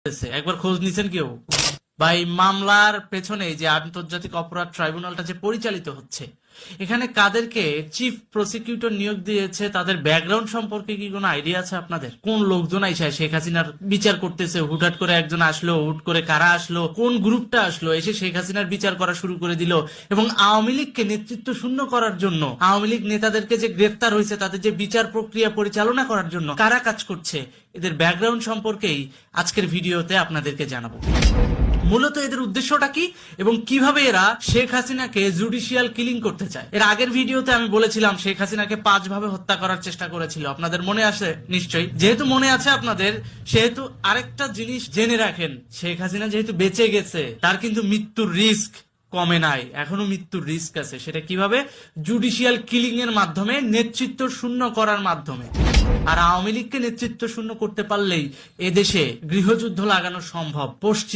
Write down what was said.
একবার খোঁজ নিছেন কেউ? ভাই, মামলার পেছনে যে আন্তর্জাতিক অপরাধ ট্রাইব্যুনালটা যে পরিচালিত হচ্ছে, এখানে কাদেরকে চিফ প্রসিকিউটর নিয়োগ দিয়েছে, তাদের ব্যাকগ্রাউন্ড সম্পর্কে কি কোনো আইডিয়া আছে আপনাদের? কোন লোকজন আইসা শেখ হাসিনার বিচার করতেছে? হুটহাট করে একজন আসলো, হুট করে কারা আসলো, কোন গ্রুপটা আসলো, এসে শেখ হাসিনার বিচার করা শুরু করে দিল? এবং আওয়ামী লীগকে নেতৃত্ব শূন্য করার জন্য, আওয়ামী লীগ নেতাদেরকে যে গ্রেফতার হয়েছে তাদের যে বিচার প্রক্রিয়া পরিচালনা করার জন্য কারা কাজ করছে, এদের ব্যাকগ্রাউন্ড সম্পর্কেই আজকের ভিডিওতে আপনাদেরকে জানাবো। মূলত এদের উদ্দেশ্যটা কি এবং কিভাবে এরা শেখ হাসিনাকে জুডিশিয়াল কিলিং করতে চায়। এর আগের ভিডিওতে আমি বলেছিলাম শেখ হাসিনাকে 5 ভাবে হত্যা করার চেষ্টা করেছিল, আপনাদের মনে আছে নিশ্চয়ই। যেহেতু মনে আছে আপনাদের, সেহেতু আরেকটা জিনিস জেনে রাখেন, শেখ হাসিনা যেহেতু বেঁচে গেছে, তার কিন্তু মৃত্যুর রিস্ক কমে নাই, এখনো মৃত্যুর রিস্ক আছে। সেটা কিভাবে? জুডিশিয়াল কিলিং এর মাধ্যমে, নেতৃত্ব শূন্য করার মাধ্যমে। আর আওয়ামী লীগকে নেতৃত্ব শূন্য করতে পারলেই এদেশে গৃহযুদ্ধ লাগানো সম্ভব। পশ্চিম